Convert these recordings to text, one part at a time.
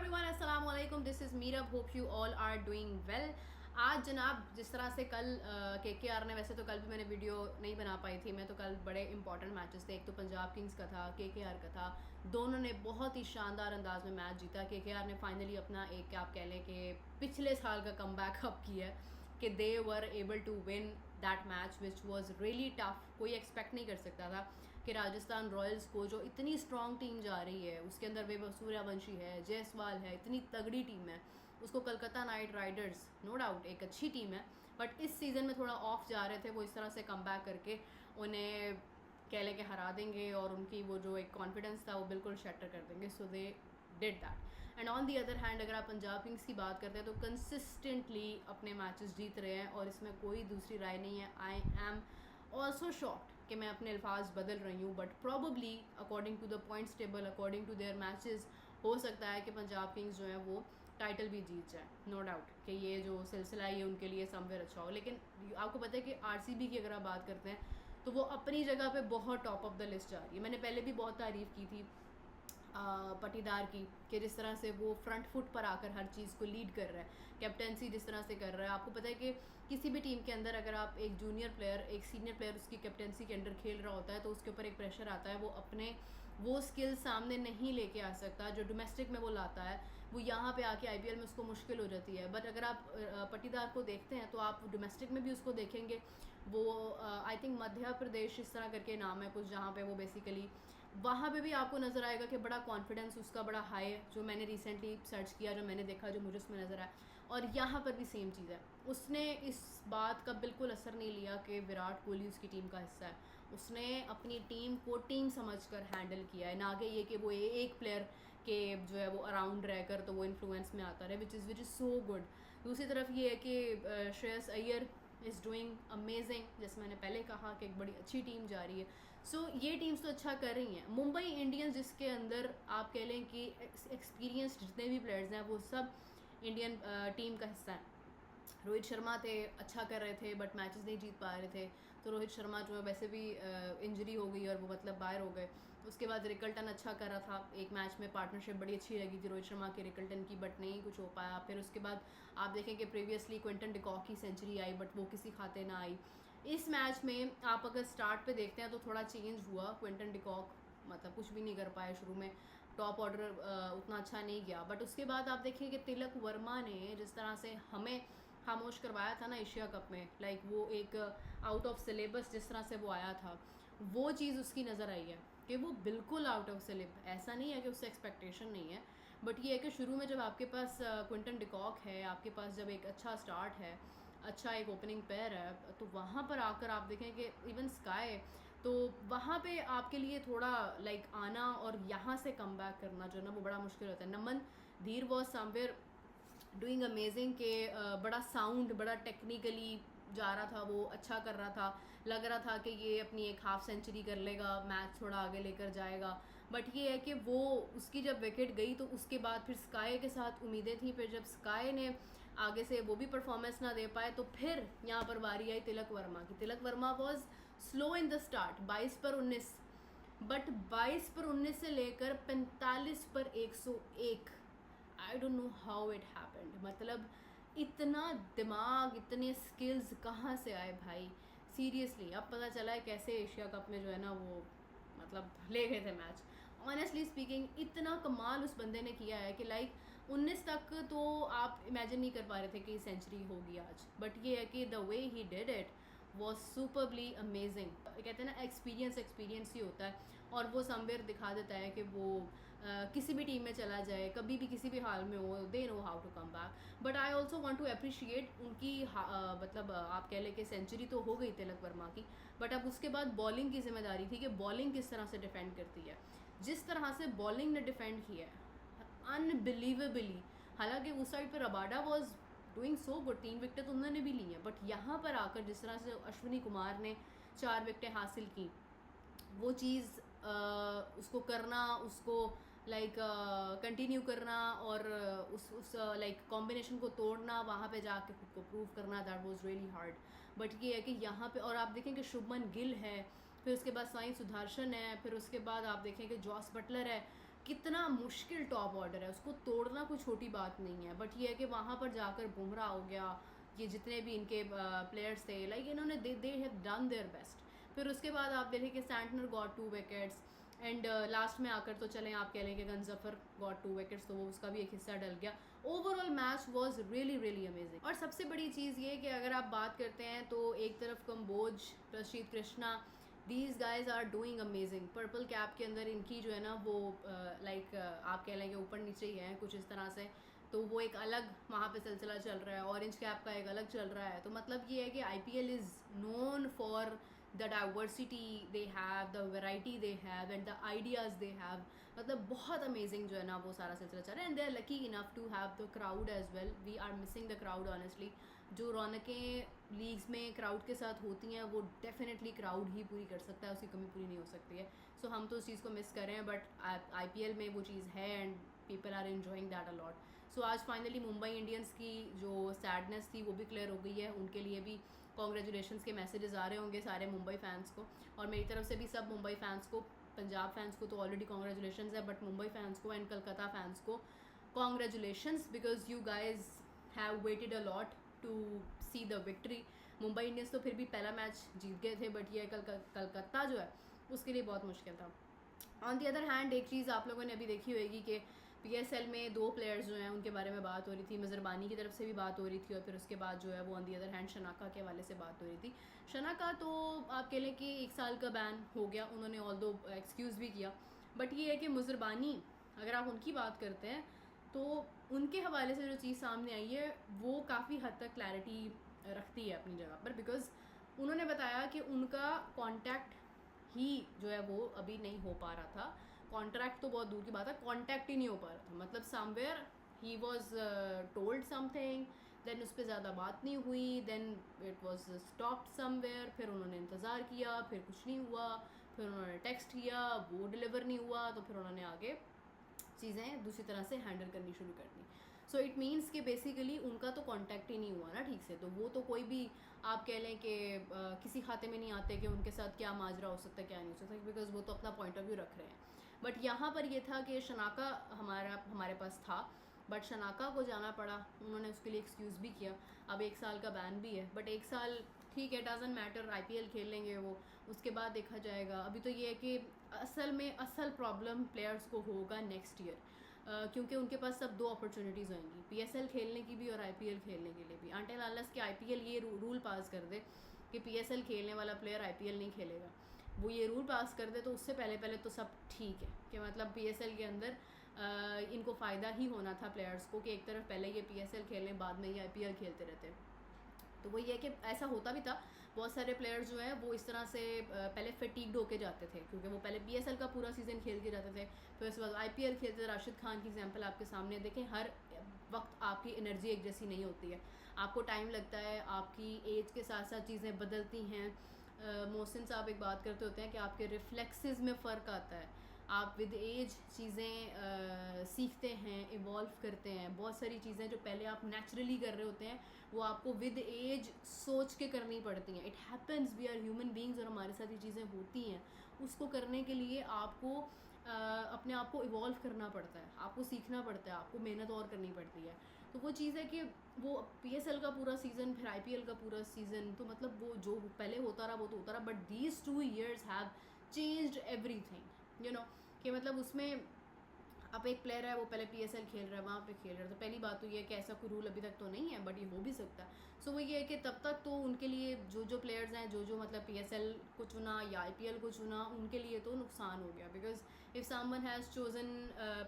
Everyone, अस्सलाम वालेकुम। This is Meera. Hope you all are doing well. आज जनाब जिस तरह से कल केकेआर ने, वैसे तो कल भी मैंने वीडियो नहीं बना पाई थी, मैं तो कल बड़े इंपॉर्टेंट मैचेस थे। एक तो पंजाब किंग्स का था, केकेआर का था। दोनों ने बहुत ही शानदार अंदाज में मैच जीता। केकेआर ने फाइनली अपना एक आप कह लें कि पिछले साल का कमबैक अप किया कि they were able to win that match which was really tough. कोई एक्सपेक्ट नहीं कर सकता था कि राजस्थान रॉयल्स को, जो इतनी स्ट्रॉन्ग टीम जा रही है, उसके अंदर वैभव सूर्यवंशी है, जायसवाल है, इतनी तगड़ी टीम है, उसको Kolkata knight riders no doubt एक अच्छी टीम है, बट इस सीज़न में थोड़ा ऑफ जा रहे थे। वो इस तरह से कम बैक करके उन्हें कह लें कि हरा देंगे और उनकी वो जो एक कॉन्फिडेंस था वो बिल्कुल शटर कर देंगे। So they did that. And on the other hand अगर आप पंजाब किंग्स की बात करते हैं तो कंसिस्टेंटली अपने मैचेस जीत रहे हैं और इसमें कोई दूसरी राय नहीं है। आई एम ऑल्सो शॉक्ड कि मैं अपने अल्फाज बदल रही हूँ, but probably according to the points table, according to their matches, हो सकता है कि पंजाब किंग्स जो है वो टाइटल भी जीत जाए। नो डाउट कि ये जो सिलसिला है उनके लिए समवेयर अच्छा हो। लेकिन आपको पता है कि आरसीबी की अगर आप बात करते हैं तो वो अपनी जगह पे बहुत टॉप ऑफ द लिस्ट जा रही है। मैंने पहले भी बहुत तारीफ़ की थी पटीदार की कि जिस तरह से वो फ्रंट फुट पर आकर हर चीज़ को लीड कर रहा है, कैप्टनसी जिस तरह से कर रहा है। आपको पता है कि किसी भी टीम के अंदर अगर आप एक जूनियर प्लेयर, एक सीनियर प्लेयर उसकी कैप्टनसी के अंडर खेल रहा होता है तो उसके ऊपर एक प्रेशर आता है, वो अपने वो स्किल सामने नहीं लेके आ सकता जो डोमेस्टिक में वो लाता है, वो यहाँ पे आके आईपीएल में उसको मुश्किल हो जाती है। बट अगर आप पटीदार को देखते हैं तो आप डोमेस्टिक में भी उसको देखेंगे। वो आई थिंक मध्य प्रदेश इस तरह करके नाम है कुछ, जहाँ पे वो बेसिकली वहाँ पे भी आपको नज़र आएगा कि बड़ा कॉन्फिडेंस उसका बड़ा हाई है, जो मैंने रिसेंटली सर्च किया, जो मैंने देखा, जो मुझे उसमें नज़र आया। और यहाँ पर भी सेम चीज़ है, उसने इस बात का बिल्कुल असर नहीं लिया कि विराट कोहली उसकी टीम का हिस्सा है। उसने अपनी टीम को टीम समझकर हैंडल किया है, ना कि ये कि वो एक प्लेयर के जो है वो अराउंड रहकर तो वो इन्फ्लुएंस में आता रहे, विच इज़ सो गुड। दूसरी तरफ ये है कि Shreyas Iyer is doing amazing. जैसे मैंने पहले कहा कि एक बड़ी अच्छी टीम जा रही है। सो ये टीम्स तो अच्छा कर रही हैं। मुंबई इंडियंस जिसके अंदर आप कह लें कि एक्सपीरियंस जितने भी प्लेयर्स हैं वो सब इंडियन टीम का हिस्सा है। रोहित शर्मा थे, अच्छा कर रहे थे बट मैचेस नहीं जीत पा रहे थे, तो रोहित शर्मा जो है वैसे भी इंजरी हो गई और वो मतलब बाहर हो गए। उसके बाद रिकल्टन अच्छा कर रहा था, एक मैच में पार्टनरशिप बड़ी अच्छी लगी थी रोहित शर्मा की रिकल्टन की, बट नहीं कुछ हो पाया। फिर उसके बाद आप देखें कि प्रीवियसली क्विंटन डिकॉक की सेंचुरी आई बट वो किसी खाते ना आई। इस मैच में आप अगर स्टार्ट पे देखते हैं तो थोड़ा चेंज हुआ। क्विंटन डिकॉक मतलब कुछ भी नहीं कर पाए शुरू में, टॉप ऑर्डर उतना अच्छा नहीं गया, बट उसके बाद आप देखें कि तिलक वर्मा ने जिस तरह से हमें खामोश करवाया था ना एशिया कप में, लाइक वो एक आउट ऑफ सिलेबस जिस तरह से वो आया था, वो चीज़ उसकी नज़र आई है कि वो बिल्कुल आउट ऑफ सिलेबस। ऐसा नहीं है कि उससे एक्सपेक्टेशन नहीं है, बट ये है कि शुरू में जब आपके पास क्विंटन डिकॉक है, आपके पास जब एक अच्छा स्टार्ट है, अच्छा एक ओपनिंग पेयर है, तो वहाँ पर आकर आप देखें कि इवन स्काई, तो वहाँ पे आपके लिए थोड़ा लाइक आना और यहाँ से कम बैक करना जो है ना वो बड़ा मुश्किल होता है। नमन धीर वॉज समवेयर डूइंग अमेजिंग के बड़ा साउंड, बड़ा टेक्निकली जा रहा था, वो अच्छा कर रहा था, लग रहा था कि ये अपनी एक हाफ सेंचुरी कर लेगा, मैच थोड़ा आगे लेकर जाएगा। बट ये है कि वो उसकी जब विकेट गई तो उसके बाद फिर स्काई के साथ उम्मीदें थी, फिर जब स्काई ने आगे से वो भी परफॉर्मेंस ना दे पाए तो फिर यहाँ पर बारी आई तिलक वर्मा की। Tilak Varma was slow in the start, 22 पर 19, बट 22 पर 19 से लेकर 45 पर 101, I don't know how it happened. मतलब इतना दिमाग, इतने स्किल्स कहाँ से आए भाई, सीरियसली। अब पता चला है कैसे एशिया कप में जो है ना वो मतलब ले गए थे मैच। ऑनेस्टली स्पीकिंग इतना कमाल उस बंदे ने किया है कि लाइक 19 तक तो आप इमेजिन नहीं कर पा रहे थे कि सेंचुरी होगी आज, बट ये है कि the way he did it was superbly amazing. कहते हैं ना एक्सपीरियंस ही होता है, और वो समवेयर दिखा देता है कि वो किसी भी टीम में चला जाए, कभी भी किसी भी हाल में हो, they know how to come back. But I also want to appreciate उनकी मतलब आप कह लें कि सेंचुरी तो हो गई तिलक वर्मा की, बट अब उसके बाद बॉलिंग की जिम्मेदारी थी कि बॉलिंग किस तरह से डिफेंड करती है। जिस तरह से बॉलिंग ने डिफेंड किया है अनबिलीवेबली, हालांकि उस साइड पर Rabada was doing so good, 3 विकेटें तो उन्होंने भी ली हैं, बट यहाँ पर आकर जिस तरह से अश्विनी कुमार ने 4 विकेटें हासिल की, वो चीज़ उसको करना, उसको लाइक कंटिन्यू करना और उस लाइक कॉम्बिनेशन को तोड़ना, वहाँ पे जाके खुद को प्रूव करना, that was really hard. But ये है कि यहाँ पे और आप देखें कि शुभमन गिल है, फिर उसके बाद साई सुदर्शन है, फिर उसके बाद आप देखें कि जॉस बटलर है, कितना मुश्किल टॉप ऑर्डर है, उसको तोड़ना कोई छोटी बात नहीं है। बट ये है कि वहाँ पर जाकर बुमराह हो गया, ये जितने भी इनके प्लेयर्स थे, लाइक इन्होंने they have done their best. फिर उसके बाद आप देखें कि Santner got 2 wickets and last में आकर तो चलें आप कह लें कि गंजफर गॉट 2 विकेट्स, तो वो उसका भी एक हिस्सा डल गया। Overall match was really really amazing. और सबसे बड़ी चीज़ ये कि अगर आप बात करते हैं तो एक तरफ Kamboj, Prasidh Krishna, these guys are doing amazing. Purple cap के अंदर इनकी जो है ना वो लाइक आप कह लेंगे ऊपर नीचे ही हैं कुछ इस तरह से, तो वो एक अलग वहाँ पे सिलसिला चल रहा है। ऑरेंज कैप का एक अलग चल रहा है। तो मतलब ये है कि IPL is known for the diversity they have, the variety they have and the ideas they have। मतलब बहुत अमेजिंग जो है ना वो सारा सिलसिला चल रहा है। And they are lucky enough to have the crowd as well. We are missing the crowd honestly. जो रौनकें लीग्स में क्राउड के साथ होती हैं वो डेफिनेटली क्राउड ही पूरी कर सकता है, उसकी कमी पूरी नहीं हो सकती है। सो हम तो उस चीज़ को मिस कर रहे हैं, बट IPL में वो चीज़ है and people are enjoying that a lot. So आज फाइनली मुंबई इंडियंस की जो सैडनेस थी वो भी क्लियर हो गई है। उनके लिए भी कॉन्ग्रेचुलेशंस के मैसेजेस आ रहे होंगे सारे मुंबई फैंस को, और मेरी तरफ से भी सब मुंबई फैंस को। पंजाब फैंस को तो ऑलरेडी कॉन्ग्रेचुलेशंस है, बट मुंबई फैंस को एंड कलकत्ता फैंस को congratulations, because you guys have waited a lot to see the victory. Mumbai Indians तो फिर भी पहला मैच जीत गए थे, बट ये कलकत्ता जो है उसके लिए बहुत मुश्किल था। ऑन दी अदर हैंड एक चीज़ आप लोगों ने अभी देखी होगी कि PSL में 2 प्लेयर्स जो हैं उनके बारे में बात हो रही थी। मज़रबानी की तरफ से भी बात हो रही थी और फिर उसके बाद जो है वो on the other hand Shanaka के हवाले से बात हो रही थी। शनाका तो आप कह लें कि 1 साल का बैन हो गया, उन्होंने ऑल दो एक्सक्यूज़ भी किया। बट ये है कि मज़रबानी अगर आप उनकी बात करते हैं तो उनके हवाले से जो चीज़ सामने आई है वो काफ़ी हद तक क्लैरिटी रखती है अपनी जगह पर, बिकॉज़ उन्होंने बताया कि उनका कॉन्टैक्ट ही जो है वो अभी नहीं हो पा रहा था। कॉन्ट्रैक्ट तो बहुत दूर की बात है, कॉन्टैक्ट ही नहीं हो पा रहा था। मतलब somewhere he was told something, then उस पर ज़्यादा बात नहीं हुई, then it was stopped somewhere, फिर उन्होंने इंतज़ार किया, फिर कुछ नहीं हुआ, फिर उन्होंने टेक्स्ट किया, वो डिलीवर नहीं हुआ, तो फिर उन्होंने आगे चीज़ें दूसरी तरह से हैंडल करनी शुरू कर दी। सो इट मीन्स कि बेसिकली उनका तो कांटेक्ट ही नहीं हुआ ना ठीक से, तो वो तो कोई भी आप कह लें कि किसी खाते में नहीं आते कि उनके साथ क्या माजरा हो सकता है क्या नहीं हो सकता, बिकॉज वो तो अपना पॉइंट ऑफ व्यू रख रहे हैं। बट यहाँ पर ये था कि शनाका हमारे पास था, बट शनाका को जाना पड़ा, उन्होंने उसके लिए एक्सक्यूज़ भी किया। अब 1 साल का बैन भी है, बट 1 साल ठीक है, डजंट मैटर, IPL खेल लेंगे वो, उसके बाद देखा जाएगा। अभी तो ये है कि असल प्रॉब्लम प्लेयर्स को होगा नेक्स्ट ईयर, क्योंकि उनके पास सब 2 अपॉर्चुनिटीज़ होंगी, PSL खेलने की भी और IPL खेलने के लिए भी। अनटिल अनलेस कि IPL ये रूल पास कर दे कि PSL खेलने वाला प्लेयर IPL नहीं खेलेगा, वो ये रूल पास कर दे तो उससे पहले तो सब ठीक है कि मतलब PSL के अंदर इनको फ़ायदा ही होना था प्लेयर्स को कि एक तरफ पहले ये PSL खेलें, बाद में ये IPL खेलते रहते। तो वो ये कि ऐसा होता भी था। बहुत सारे प्लेयर्स जो हैं वो इस तरह से पहले फटीग्ड होके जाते थे, क्योंकि वो पहले PSL का पूरा सीज़न खेल के जाते थे, फिर उसके बाद IPL खेलते थे। राशिद खान की एग्जांपल आपके सामने देखें, हर वक्त आपकी एनर्जी एक जैसी नहीं होती है, आपको टाइम लगता है, आपकी एज के साथ साथ चीज़ें बदलती हैं। मोहसिन साहब एक बात करते होते हैं कि आपके रिफ्लेक्सेस में फ़र्क आता है, आप विद एज चीज़ें सीखते हैं, इवॉल्व करते हैं। बहुत सारी चीज़ें जो पहले आप नेचुरली कर रहे होते हैं वो आपको विद एज सोच के करनी पड़ती हैं। It happens, we are human beings, और हमारे साथ ये चीज़ें होती हैं। उसको करने के लिए आपको अपने आप को इवॉल्व करना पड़ता है, आपको सीखना पड़ता है, आपको मेहनत और करनी पड़ती है। तो वो चीज़ है कि वो PSL का पूरा सीज़न, फिर IPL का पूरा सीज़न, तो मतलब वो जो पहले होता रहा वो तो होता रहा, but these 2 years have changed everything, you know, कि मतलब उसमें अब एक प्लेयर है वो पहले PSL खेल रहा है, वहाँ पे खेल रहा है, तो पहली बात तो ये है कि ऐसा कोई रूल अभी तक तो नहीं है, बट ये हो भी सकता है। सो वो ये है कि तब तक तो उनके लिए जो प्लेयर्स हैं जो मतलब PSL को चुना या IPL को चुना, उनके लिए तो नुकसान हो गया, because if someone has chosen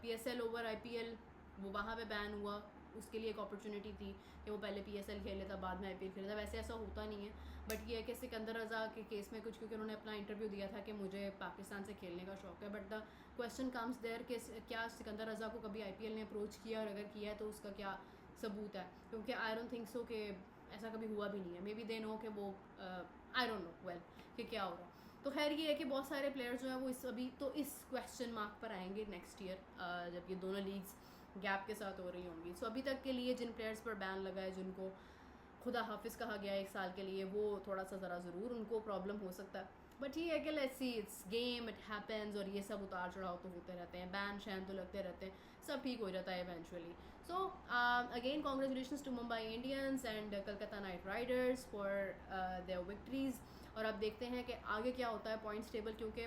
PSL over IPL, वो वहाँ पे बैन हुआ, उसके लिए एक अपॉर्चुनिटी थी कि वो पहले PSL खेल लेता, बाद में IPL खेल लेता। वैसे ऐसा होता नहीं है, बट ये है कि सिकंदर रज़ा के केस में कुछ, क्योंकि उन्होंने अपना इंटरव्यू दिया था कि मुझे पाकिस्तान से खेलने का शौक़ है, but the question comes there कि क्या सिकंदर रज़ा को कभी IPL ने अप्रोच किया, और अगर किया है तो उसका क्या सबूत है, क्योंकि आई डोंट थिंक सो कि ऐसा कभी हुआ भी नहीं है। मे बी दे नो कि वो आई डोंट नो वेल कि क्या हो रहा है। तो खैर ये है कि बहुत सारे प्लेयर्स जो हैं वो इस क्वेश्चन मार्क पर आएंगे नेक्स्ट ईयर, जब ये दोनों लीग्स गैप के साथ हो रही होंगी। सो अभी तक के लिए जिन प्लेयर्स पर बैन लगा है, जिनको खुदा हाफिज़ कहा गया 1 साल के लिए, वो थोड़ा सा ज़रा ज़रूर उनको प्रॉब्लम हो सकता है। बट ये है कि let's see, it's game, it happens, और ये सब उतार चढ़ाव तो होते रहते हैं, बैन शैन तो लगते रहते हैं, सब ठीक हो जाता है eventually. So again congratulations to Mumbai Indians and Calcutta knight riders for their victories. और अब देखते हैं कि आगे क्या होता है पॉइंट्स टेबल, क्योंकि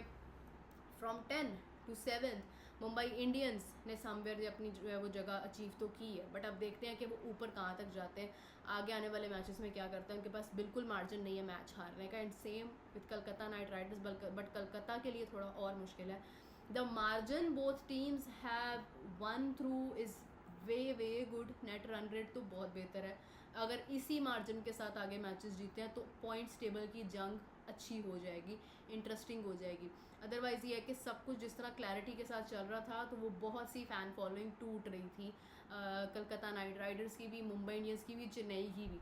फ्रॉम 10 to 7 मुंबई इंडियंस ने समवेयर अपनी जो है वो जगह अचीव तो की है, बट अब देखते हैं कि वो ऊपर कहाँ तक जाते हैं, आगे आने वाले मैचेस में क्या करते हैं. उनके पास बिल्कुल मार्जिन नहीं है मैच हारने का. And same with Calcutta knight Riders, but Calcutta के लिए थोड़ा और मुश्किल है. The margin both teams have one through is way good. Net run rate तो बहुत बेहतर है. अगर इसी मार्जिन के साथ आगे मैचेस जीते हैं तो पॉइंट्स टेबल की जंग अच्छी हो जाएगी, इंटरेस्टिंग हो जाएगी. अदरवाइज़ ये है कि सब कुछ जिस तरह क्लैरिटी के साथ चल रहा था तो वो बहुत सी फ़ैन फॉलोइंग टूट रही थी, कलकत्ता नाइट राइडर्स की भी, मुंबई इंडियंस की भी, चेन्नई की भी.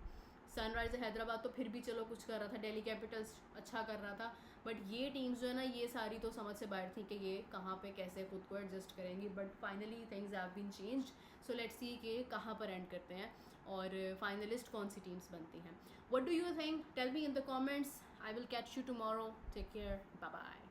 सनराइजर हैदराबाद तो फिर भी चलो कुछ कर रहा था, दिल्ली कैपिटल्स अच्छा कर रहा था, बट ये टीम्स जो है ना ये सारी तो समझ से बाहर थी कि ये कहाँ पे कैसे खुद को एडजस्ट करेंगी. But finally things have been changed. So let's see कि कहाँ पर एंड करते हैं और फाइनलिस्ट कौन सी टीम्स बनती हैं. What do you think? Tell me in the comments. I will catch you tomorrow. Take care. Bye bye.